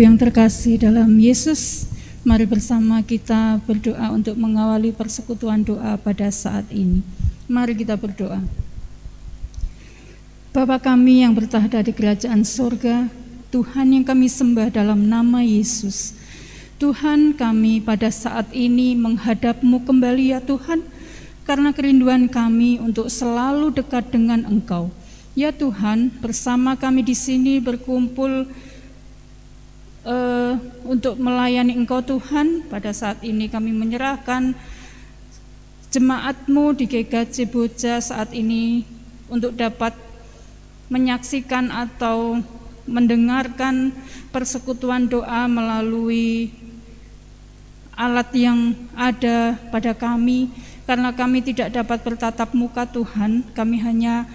Ibu yang terkasih dalam Yesus, mari bersama kita berdoa untuk mengawali persekutuan doa pada saat ini. Mari kita berdoa. Bapa kami yang bertahta di kerajaan surga, Tuhan yang kami sembah dalam nama Yesus. Tuhan, kami pada saat ini menghadap-Mu kembali ya Tuhan, karena kerinduan kami untuk selalu dekat dengan Engkau. Ya Tuhan, bersama kami di sini berkumpul untuk melayani Engkau Tuhan. Pada saat ini kami menyerahkan jemaat-Mu di GKJ Boja saat ini untuk dapat menyaksikan atau mendengarkan persekutuan doa melalui alat yang ada pada kami. Karena kami tidak dapat bertatap muka Tuhan, kami hanya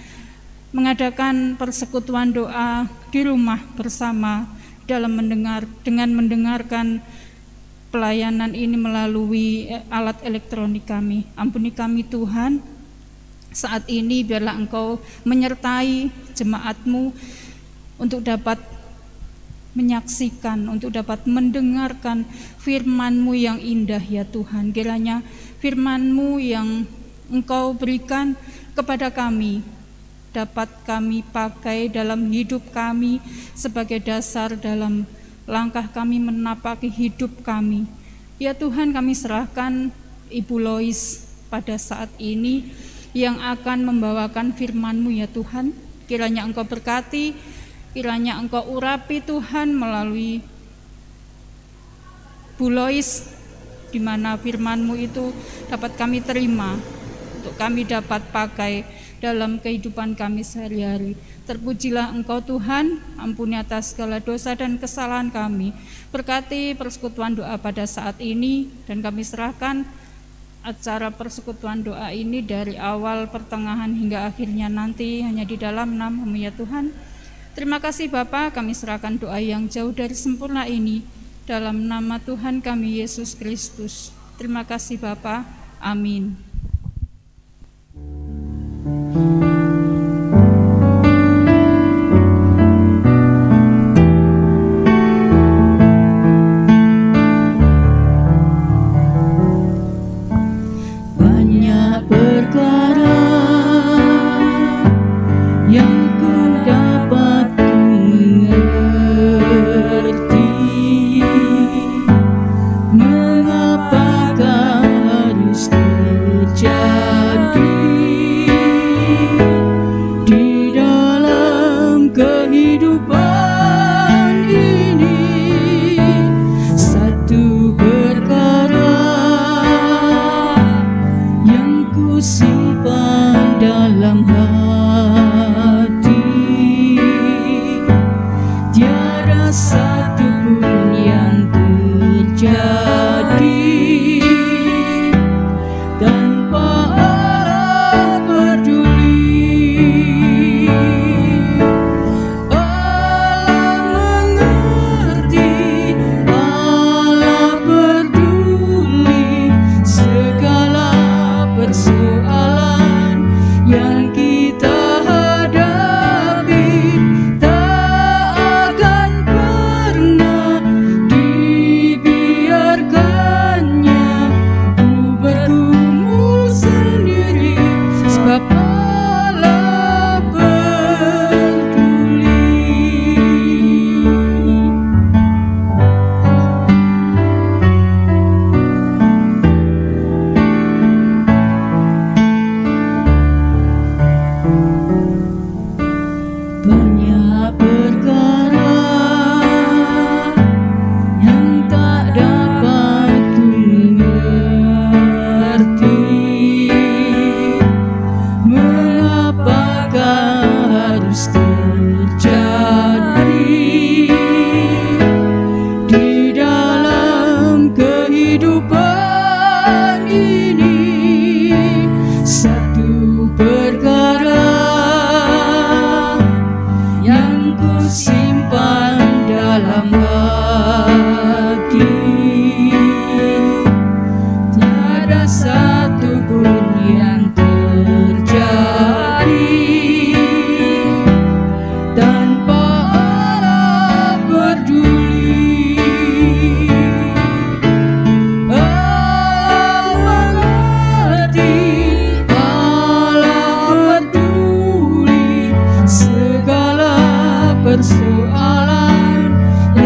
mengadakan persekutuan doa di rumah bersama dengan mendengarkan pelayanan ini melalui alat elektronik kami. Ampuni kami Tuhan, saat ini biarlah Engkau menyertai jemaat-Mu untuk dapat menyaksikan, untuk dapat mendengarkan firman-Mu yang indah ya Tuhan. Kiranya firman-Mu yang Engkau berikan kepada kami dapat kami pakai dalam hidup kami sebagai dasar dalam langkah kami menapaki hidup kami. Ya Tuhan, kami serahkan Ibu Lois pada saat ini yang akan membawakan firman-Mu ya Tuhan. Kiranya Engkau berkati, kiranya Engkau urapi Tuhan melalui Bu Lois, di mana firman-Mu itu dapat kami terima, untuk kami dapat pakai dalam kehidupan kami sehari-hari. Terpujilah Engkau Tuhan, ampuni atas segala dosa dan kesalahan kami. Berkati persekutuan doa pada saat ini, dan kami serahkan acara persekutuan doa ini dari awal, pertengahan hingga akhirnya nanti hanya di dalam nama-Mu ya Tuhan. Terima kasih Bapa, kami serahkan doa yang jauh dari sempurna ini dalam nama Tuhan kami Yesus Kristus. Terima kasih Bapa, amin. Banyak perkara yang ku dapat mengerti, mengapakah harus terjadi.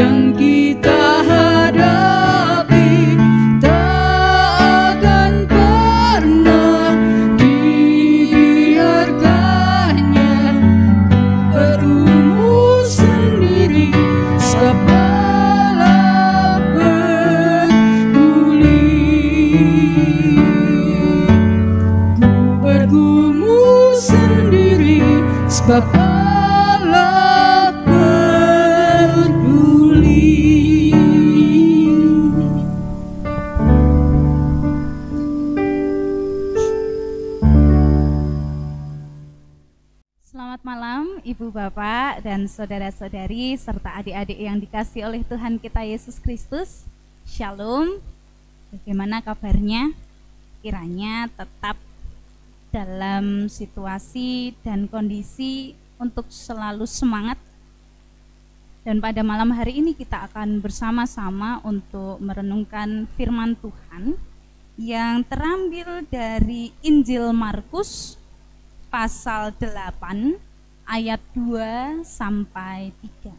yang kita hadapi tak akan pernah dibiarkannya. Bergumul sendiri sebab Allah peduli. Ku bergumul sendiri sebab Allah peduli. Selamat malam Ibu Bapak dan saudara-saudari serta adik-adik yang dikasihi oleh Tuhan kita Yesus Kristus. Shalom. Bagaimana kabarnya? Kiranya tetap dalam situasi dan kondisi untuk selalu semangat. Dan pada malam hari ini kita akan bersama-sama untuk merenungkan firman Tuhan yang terambil dari Injil Markus pasal 8 ayat 2 sampai 3.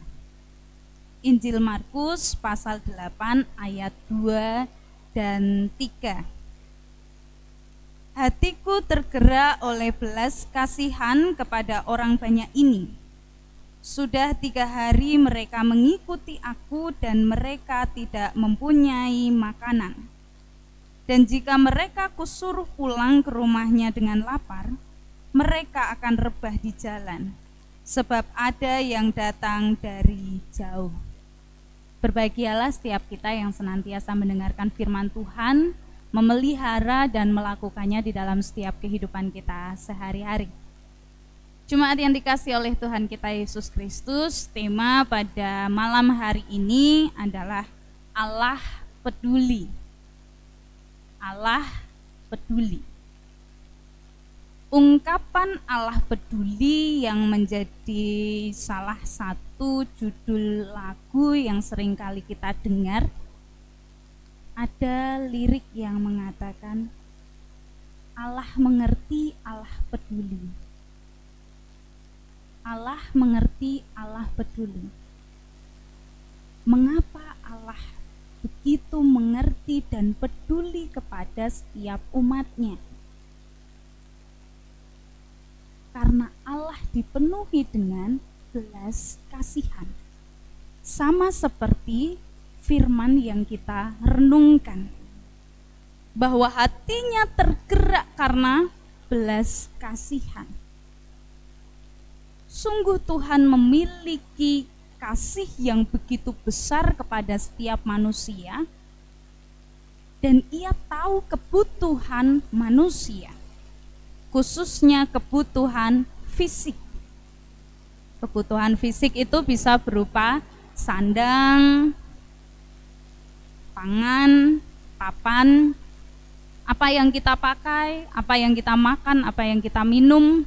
Injil Markus pasal 8 ayat 2 dan 3. Hatiku tergerak oleh belas kasihan kepada orang banyak ini. Sudah 3 hari mereka mengikuti aku dan mereka tidak mempunyai makanan. Dan jika mereka kusuruh pulang ke rumahnya dengan lapar, mereka akan rebah di jalan, sebab ada yang datang dari jauh. Berbahagialah setiap kita yang senantiasa mendengarkan firman Tuhan, memelihara dan melakukannya di dalam setiap kehidupan kita sehari-hari. Jemaat yang dikasihi oleh Tuhan kita Yesus Kristus, tema pada malam hari ini adalah Allah peduli. Allah peduli. Ungkapan Allah peduli yang menjadi salah satu judul lagu yang sering kali kita dengar, ada lirik yang mengatakan Allah mengerti, Allah peduli. Allah mengerti, Allah peduli. Mengapa Allah begitu mengerti dan peduli kepada setiap umatnya? Karena Allah dipenuhi dengan belas kasihan. Sama seperti firman yang kita renungkan, bahwa hatinya tergerak karena belas kasihan. Sungguh Tuhan memiliki kasih yang begitu besar kepada setiap manusia, dan Ia tahu kebutuhan manusia, khususnya kebutuhan fisik. Kebutuhan fisik itu bisa berupa sandang, pangan, papan, apa yang kita pakai, apa yang kita makan, apa yang kita minum,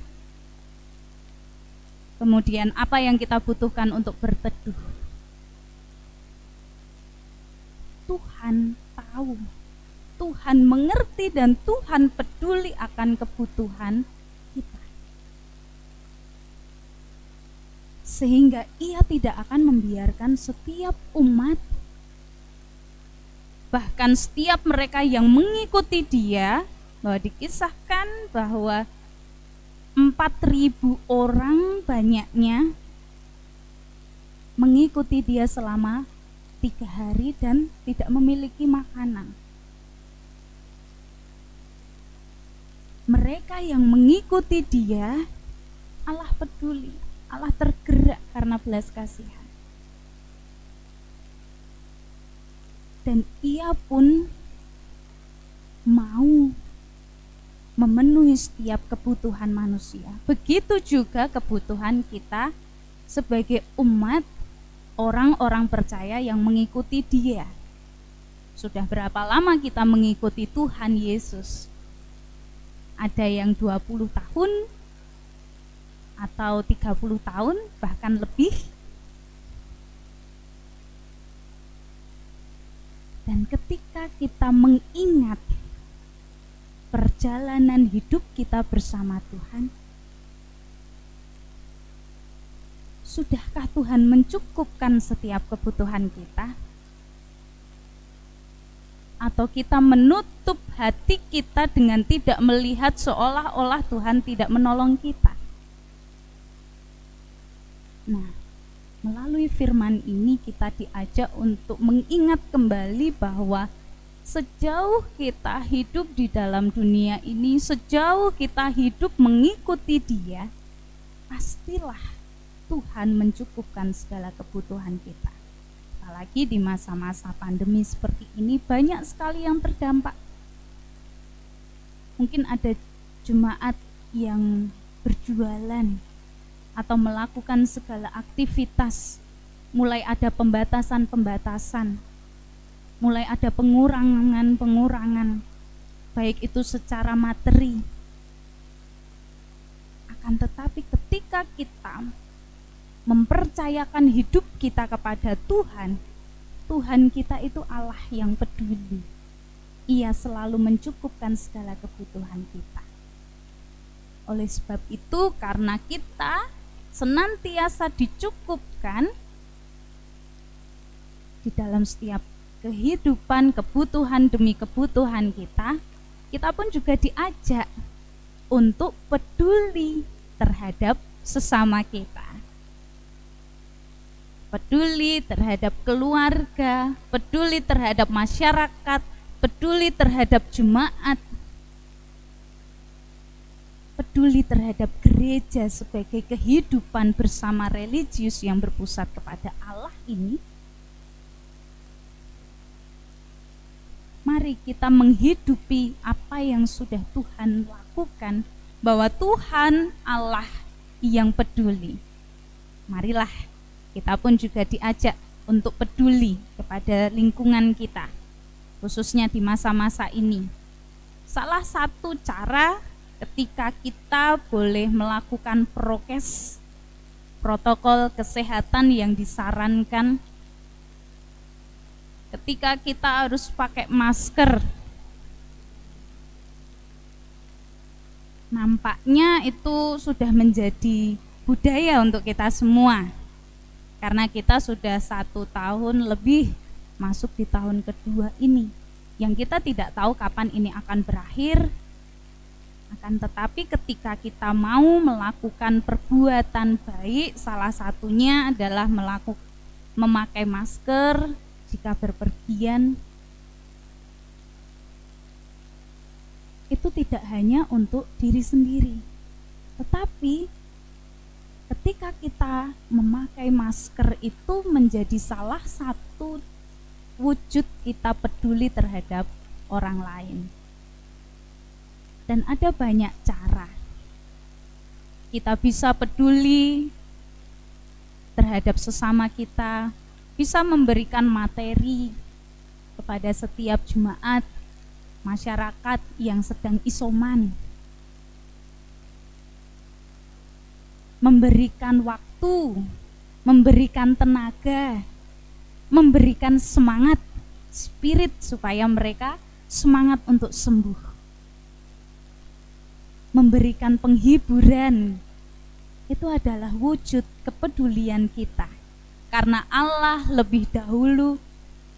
kemudian apa yang kita butuhkan untuk berteduh. Tuhan tahu, Tuhan mengerti, dan Tuhan peduli akan kebutuhan kita. Sehingga Ia tidak akan membiarkan setiap umat, bahkan setiap mereka yang mengikuti Dia, bahwa dikisahkan bahwa 4.000 orang banyaknya mengikuti Dia selama 3 hari dan tidak memiliki makanan. Mereka yang mengikuti Dia, Allah peduli, Allah tergerak karena belas kasihan. Dan Ia pun mau memenuhi setiap kebutuhan manusia. Begitu juga kebutuhan kita sebagai umat, orang-orang percaya yang mengikuti Dia. Sudah berapa lama kita mengikuti Tuhan Yesus? Ada yang 20 tahun atau 30 tahun, bahkan lebih. Dan ketika kita mengingat perjalanan hidup kita bersama Tuhan, Sudahkah Tuhan mencukupkan setiap kebutuhan kita? Atau kita menutup hati kita dengan tidak melihat seolah-olah Tuhan tidak menolong kita? Nah, melalui firman ini kita diajak untuk mengingat kembali bahwa sejauh kita hidup di dalam dunia ini, sejauh kita hidup mengikuti Dia, pastilah Tuhan mencukupkan segala kebutuhan kita. Apalagi di masa-masa pandemi seperti ini, banyak sekali yang terdampak. Mungkin ada jemaat yang berjualan atau melakukan segala aktivitas, mulai ada pembatasan-pembatasan, mulai ada pengurangan-pengurangan, baik itu secara materi. Akan tetapi ketika kita mempercayakan hidup kita kepada Tuhan, Tuhan kita itu Allah yang peduli. Ia selalu mencukupkan segala kebutuhan kita. Oleh sebab itu, karena kita senantiasa dicukupkan di dalam setiap kehidupan, kebutuhan demi kebutuhan kita, kita pun juga diajak untuk peduli terhadap sesama kita. Peduli terhadap keluarga, peduli terhadap masyarakat, peduli terhadap jemaat, peduli terhadap gereja sebagai kehidupan bersama religius yang berpusat kepada Allah ini. Mari kita menghidupi apa yang sudah Tuhan lakukan, bahwa Tuhan Allah yang peduli. Marilah kita pun juga diajak untuk peduli kepada lingkungan kita, khususnya di masa-masa ini. Salah satu cara ketika kita boleh melakukan prokes, protokol kesehatan yang disarankan, ketika kita harus pakai masker, nampaknya itu sudah menjadi budaya untuk kita semua. Karena kita sudah 1 tahun lebih masuk di tahun kedua ini, yang kita tidak tahu kapan ini akan berakhir. Akan tetapi ketika kita mau melakukan perbuatan baik, salah satunya adalah memakai masker jika berpergian. Itu tidak hanya untuk diri sendiri, tetapi ketika kita memakai masker itu menjadi salah satu wujud kita peduli terhadap orang lain. Dan ada banyak cara kita bisa peduli terhadap sesama kita, bisa memberikan materi kepada setiap jemaat, masyarakat yang sedang isoman, memberikan waktu, memberikan tenaga, memberikan semangat, spirit supaya mereka semangat untuk sembuh, memberikan penghiburan. Itu adalah wujud kepedulian kita, karena Allah lebih dahulu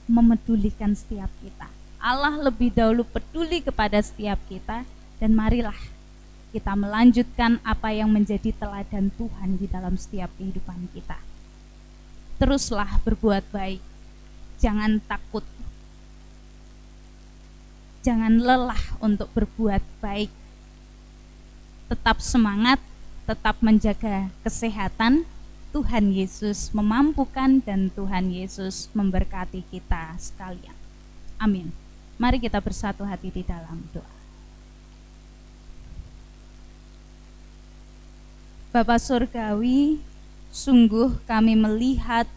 memedulikan setiap kita. Allah lebih dahulu peduli kepada setiap kita, dan marilah kita melanjutkan apa yang menjadi teladan Tuhan di dalam setiap kehidupan kita. Teruslah berbuat baik, jangan takut, jangan lelah untuk berbuat baik. Tetap semangat, tetap menjaga kesehatan. Tuhan Yesus memampukan dan Tuhan Yesus memberkati kita sekalian. Amin. Mari kita bersatu hati di dalam doa. Bapa Surgawi, sungguh kami melihat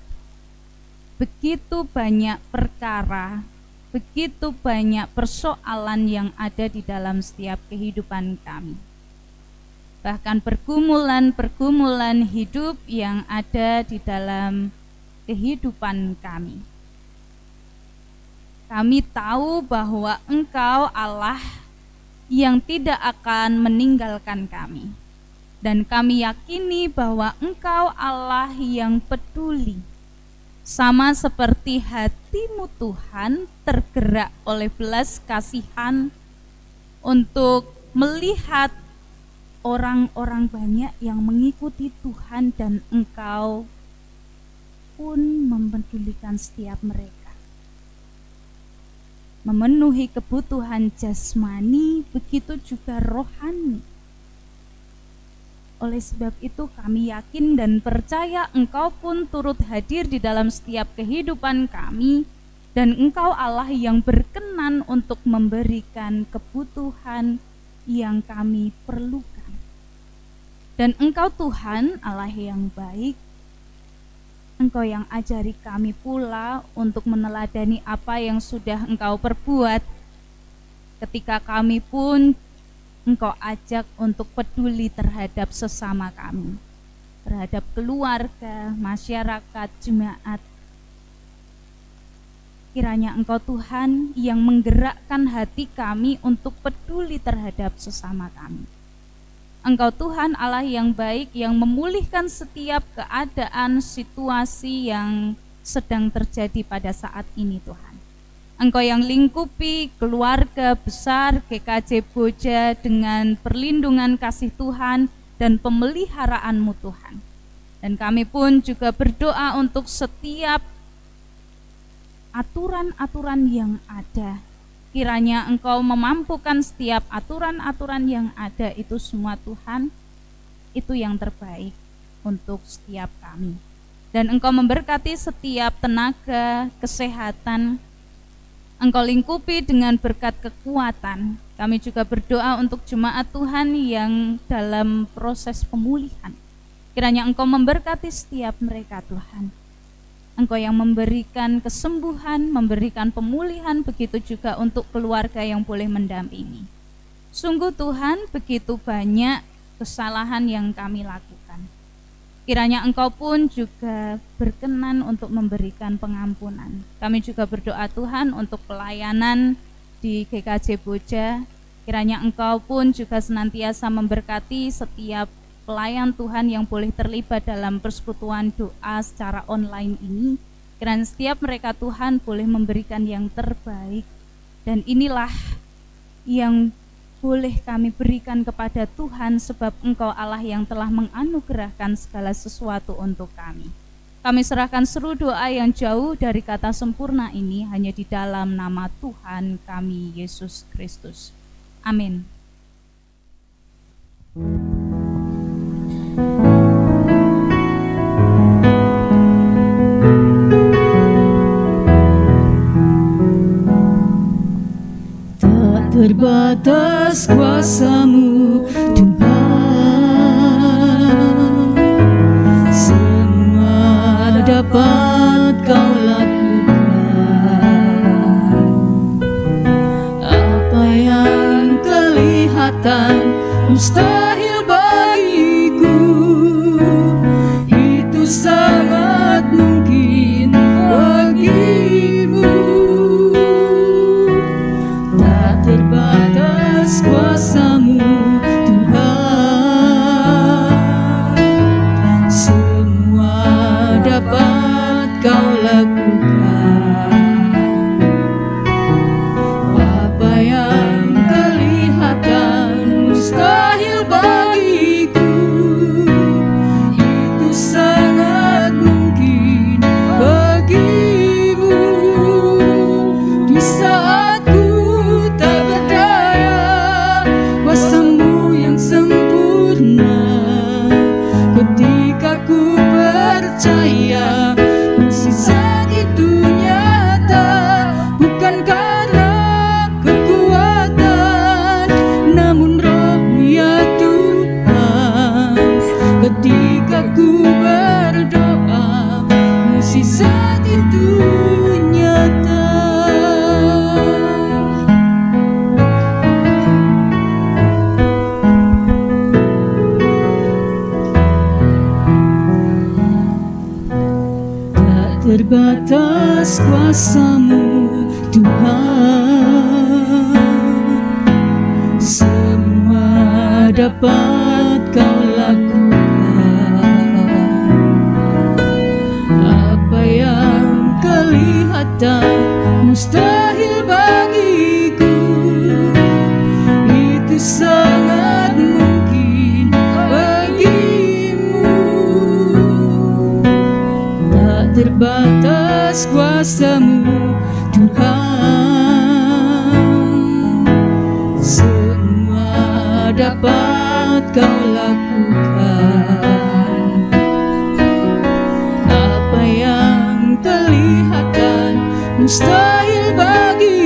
begitu banyak perkara, begitu banyak persoalan yang ada di dalam setiap kehidupan kami. Bahkan pergumulan-pergumulan hidup yang ada di dalam kehidupan kami. Kami tahu bahwa Engkau Allah yang tidak akan meninggalkan kami. Dan kami yakini bahwa Engkau Allah yang peduli. Sama seperti hati-Mu Tuhan tergerak oleh belas kasihan untuk melihat orang-orang banyak yang mengikuti Tuhan, dan Engkau pun mempedulikan setiap mereka. Memenuhi kebutuhan jasmani, begitu juga rohani. Oleh sebab itu kami yakin dan percaya Engkau pun turut hadir di dalam setiap kehidupan kami, dan Engkau Allah yang berkenan untuk memberikan kebutuhan yang kami perlukan. Dan Engkau Tuhan Allah yang baik, Engkau yang ajari kami pula untuk meneladani apa yang sudah Engkau perbuat. Ketika kami pun Engkau ajak untuk peduli terhadap sesama kami, terhadap keluarga, masyarakat, jemaat. Kiranya Engkau Tuhan yang menggerakkan hati kami untuk peduli terhadap sesama kami. Engkau Tuhan Allah yang baik, yang memulihkan setiap keadaan, situasi yang sedang terjadi pada saat ini Tuhan. Engkau yang lingkupi keluarga besar GKJ Boja dengan perlindungan kasih Tuhan dan pemeliharaan-Mu Tuhan. Dan kami pun juga berdoa untuk setiap aturan-aturan yang ada. Kiranya Engkau memampukan setiap aturan-aturan yang ada itu semua Tuhan, itu yang terbaik untuk setiap kami. Dan Engkau memberkati setiap tenaga, kesehatan, Engkau lingkupi dengan berkat kekuatan. Kami juga berdoa untuk jemaat Tuhan yang dalam proses pemulihan. Kiranya Engkau memberkati setiap mereka Tuhan. Engkau yang memberikan kesembuhan, memberikan pemulihan, begitu juga untuk keluarga yang boleh mendampingi. Sungguh Tuhan, begitu banyak kesalahan yang kami lakukan. Kiranya Engkau pun juga berkenan untuk memberikan pengampunan. Kami juga berdoa Tuhan untuk pelayanan di GKJ Boja. Kiranya Engkau pun juga senantiasa memberkati setiap pelayan Tuhan yang boleh terlibat dalam persekutuan doa secara online ini. Kiranya setiap mereka Tuhan boleh memberikan yang terbaik. Dan inilah yang boleh kami berikan kepada Tuhan, sebab Engkau Allah yang telah menganugerahkan segala sesuatu untuk kami. Kami serahkan seru doa yang jauh dari kata sempurna ini hanya di dalam nama Tuhan kami Yesus Kristus. Amin. Terbatas kuasa-Mu Tuhan, semua dapat Kau lakukan. Apa yang kelihatan mustahil bagiku, itu sangat mungkin bagimu. Terbatas kuasa-Mu Tuhan, semua dapat Kau lakukan. Apa yang kelihatan mustahil bagiku, itu sangat mungkin bagimu. Di saat kuasa-Mu yang sempurna, ketika ku percaya mukjizat itu nyata, bukan karena kekuatan, namun Roh-Mu ya Tuhan. Ketika ku berdoa, mukjizat itu nyata. Terbatas kuasa-Mu Tuhan, semua dapat Kau lakukan. kelihatan mustahil bagiku, itu sangat mungkin bagimu. Tak terbatas kuasa-Mu Tuhan, semua dapat Kau lakukan. Apa yang kelihatan mustahil bagi